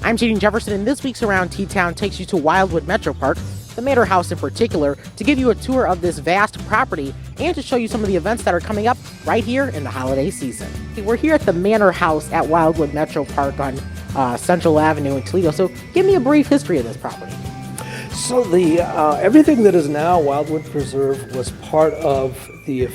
I'm Jaden Jefferson, and this week's Around T-Town takes you to Wildwood Metropark, the Manor House in particular, to give you a tour of this vast property and to show you some of the events that are coming up right here in the holiday season. We're here at the Manor House at Wildwood Metropark on Central Avenue in Toledo, so give me a brief history of this property. So everything that is now Wildwood Preserve was part of the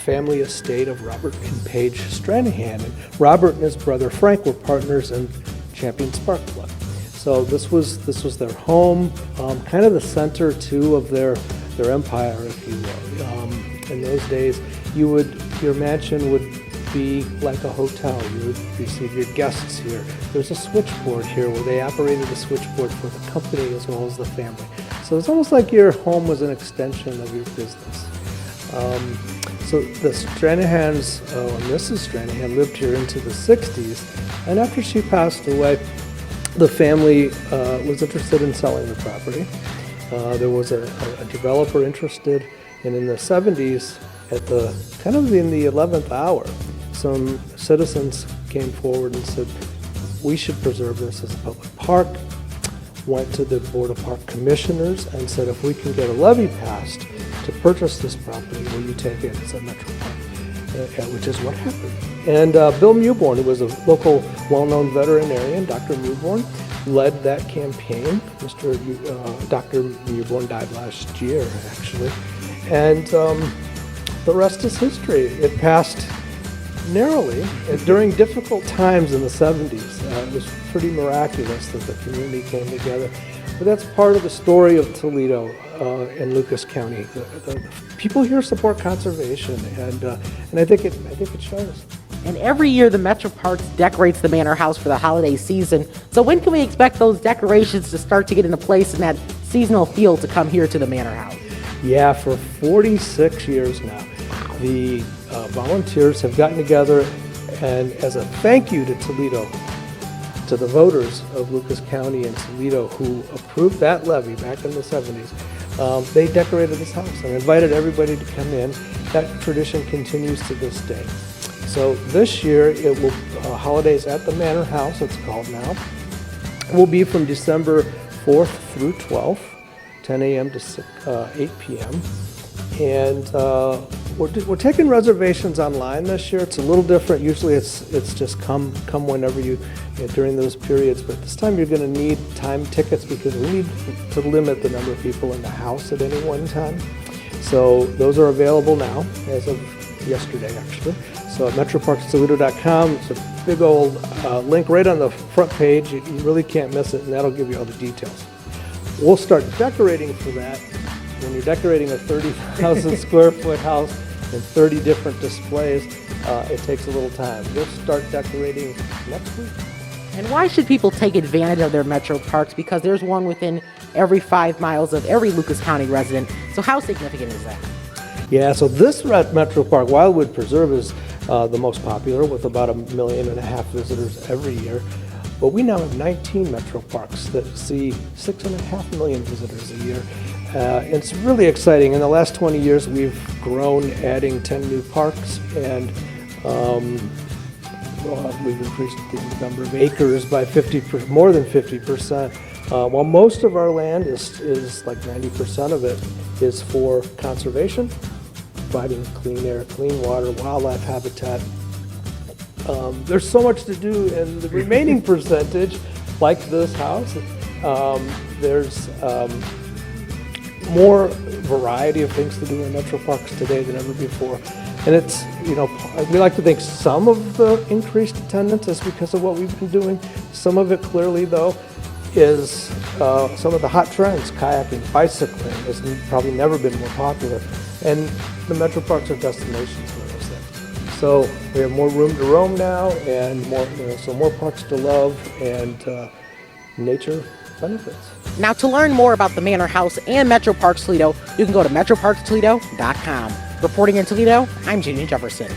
family estate of Robert and Paige Stranahan. And Robert and his brother Frank were partners in Champion Spark Plug. So this was their home, kind of the center too of their empire, if you will. In those days, your mansion would be like a hotel. You would receive your guests here. There's a switchboard here where they operated a switchboard for the company as well as the family. So it's almost like your home was an extension of your business. So the Stranahans, Mrs. Stranahan, lived here into the 60s, and after she passed away, the family was interested in selling the property. There was a developer interested, and in the 70s, in the 11th hour, some citizens came forward and said, we should preserve this as a public park. Went to the Board of Park Commissioners and said, if we can get a levy passed to purchase this property, will you take it as a Metro Park? Which is what happened. And Bill Mewborn, who was a local well-known veterinarian, Dr. Mewborn, led that campaign. Dr. Mewborn died last year, actually. And the rest is history. It passed narrowly during difficult times in the 70s. It was pretty miraculous that the community came together. But that's part of the story of Toledo and Lucas County. The people here support conservation, and I think it shows. And every year, the Metroparks decorates the Manor House for the holiday season. So when can we expect those decorations to start to get into place and that seasonal feel to come here to the Manor House? Yeah, for 46 years now, the volunteers have gotten together, and as a thank you to Toledo, to the voters of Lucas County and Toledo who approved that levy back in the 70s, they decorated this house and invited everybody to come in. That tradition continues to this day. So this year, it will holidays at the Manor House, it's called now, will be from December 4th through 12th, 10 a.m. to 8 p.m. And we're taking reservations online this year. It's a little different. Usually it's just come whenever during those periods. But this time you're going to need time tickets because we need to limit the number of people in the house at any one time. So those are available now as of yesterday, actually. So at metroparkstoledo.com, it's a big old link right on the front page. You really can't miss it, and that'll give you all the details. We'll start decorating for that. When you're decorating a 30,000 square foot house and 30 different displays, it takes a little time. We'll start decorating next week. And why should people take advantage of their Metroparks? Because there's one within every 5 miles of every Lucas County resident. So how significant is that? Yeah, so this Metropark, Wildwood Preserve, is the most popular with about 1.5 million visitors every year. But we now have 19 Metroparks that see 6.5 million visitors a year. It's really exciting. In the last 20 years, we've grown, adding 10 new parks, and we've increased the number of acres by more than 50%. While most of our land is like 90% of it is for conservation, providing clean air, clean water, wildlife habitat. There's so much to do in the remaining percentage, like this house. There's more variety of things to do in Metroparks today than ever before. And it's, we like to think some of the increased attendance is because of what we've been doing. Some of it clearly, though, is some of the hot trends. Kayaking, bicycling has probably never been more popular. And the Metroparks are destinations for those things. So we have more room to roam now, and more parks to love, and nature benefits. Now, to learn more about the Manor House and Metroparks Toledo, you can go to metroparkstoledo.com. Reporting in Toledo, I'm Jaden Jefferson.